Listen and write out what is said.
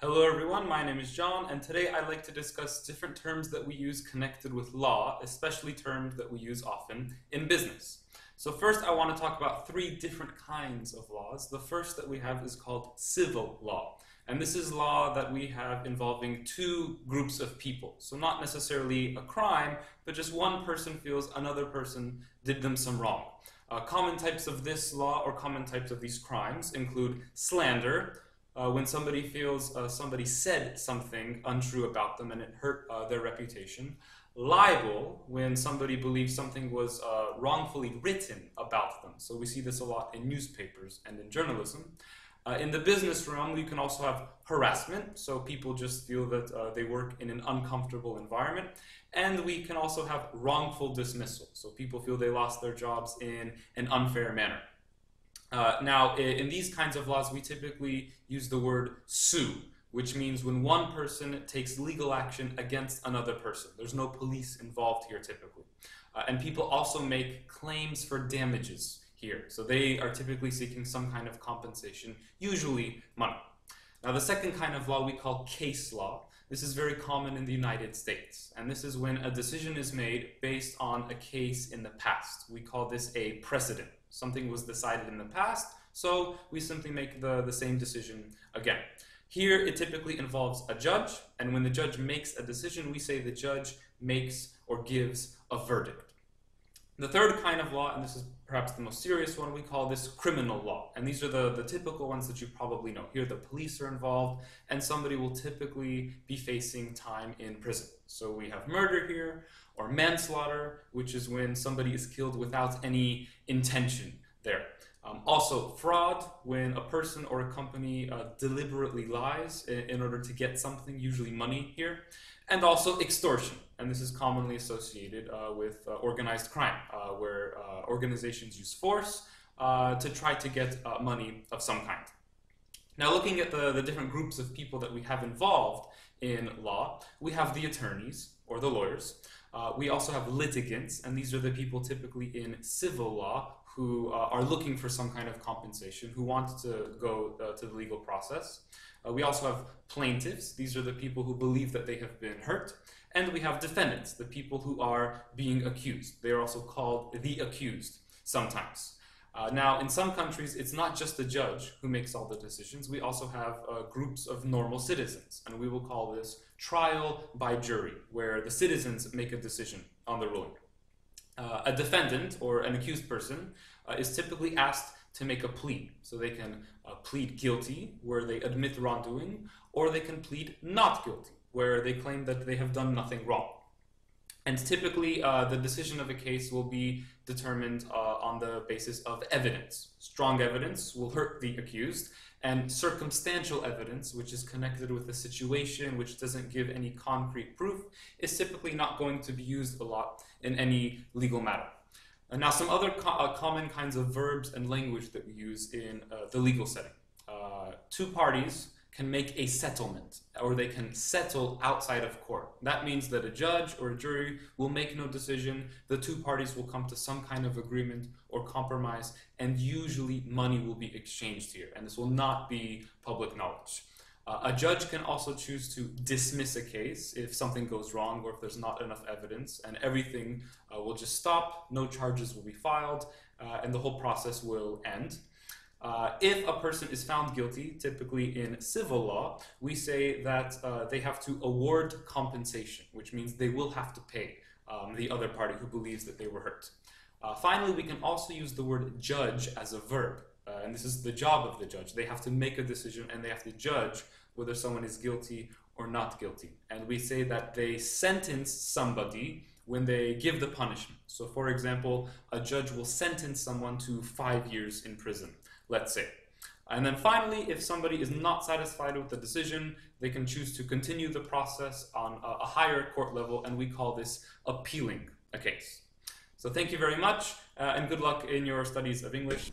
Hello everyone, my name is John, and today I'd like to discuss different terms that we use connected with law, especially terms that we use often in business. So first I want to talk about three different kinds of laws. The first that we have is called civil law. And this is law that we have involving two groups of people. So not necessarily a crime, but just one person feels another person did them some wrong. Common types of this law or common types of these crimes include slander, when somebody feels somebody said something untrue about them and it hurt their reputation. Libel, when somebody believes something was wrongfully written about them. So we see this a lot in newspapers and in journalism. In the business realm, you can also have harassment, so people just feel that they work in an uncomfortable environment. And we can also have wrongful dismissal, so people feel they lost their jobs in an unfair manner. Now, in these kinds of laws, we typically use the word sue, which means when one person takes legal action against another person. There's no police involved here typically. And people also make claims for damages here. So they are typically seeking some kind of compensation, usually money. Now, the second kind of law we call case law. This is very common in the United States. And this is when a decision is made based on a case in the past. We call this a precedent. Something was decided in the past, so we simply make the same decision again. Here, it typically involves a judge, and when the judge makes a decision, we say the judge makes or gives a verdict. The third kind of law, and this is perhaps the most serious one, we call this criminal law. And these are the typical ones that you probably know. Here, the police are involved, and somebody will typically be facing time in prison. So we have murder here, or manslaughter, which is when somebody is killed without any intention there. Also, fraud, when a person or a company deliberately lies in order to get something, usually money here. And also extortion, and this is commonly associated with organized crime, where organizations use force to try to get money of some kind. Now, looking at the different groups of people that we have involved in law, we have the attorneys, or the lawyers. We also have litigants, and these are the people typically in civil law who are looking for some kind of compensation, who want to go to the legal process. We also have plaintiffs. These are the people who believe that they have been hurt. And we have defendants, the people who are being accused. They are also called the accused sometimes. Now, in some countries, it's not just the judge who makes all the decisions. We also have groups of normal citizens, and we will call this trial by jury, where the citizens make a decision on the ruling. A defendant, or an accused person, is typically asked to make a plea. So they can plead guilty, where they admit wrongdoing, or they can plead not guilty, where they claim that they have done nothing wrong. And typically, the decision of a case will be determined on the basis of evidence. Strong evidence will hurt the accused, and circumstantial evidence, which is connected with the situation, which doesn't give any concrete proof, is typically not going to be used a lot in any legal matter. And now, some other common kinds of verbs and language that we use in the legal setting. Two parties can make a settlement, or they can settle outside of court. That means that a judge or a jury will make no decision, the two parties will come to some kind of agreement or compromise, and usually money will be exchanged here, and this will not be public knowledge. A judge can also choose to dismiss a case if something goes wrong or if there's not enough evidence, and everything will just stop, no charges will be filed, and the whole process will end. If a person is found guilty, typically in civil law, we say that they have to award compensation, which means they will have to pay the other party who believes that they were hurt. Finally, we can also use the word judge as a verb, and this is the job of the judge. They have to make a decision and they have to judge whether someone is guilty or not guilty. And we say that they sentence somebody when they give the punishment. So, for example, a judge will sentence someone to 5 years in prison, let's say. And then finally, if somebody is not satisfied with the decision, they can choose to continue the process on a higher court level, and we call this appealing a case. So thank you very much, and good luck in your studies of English.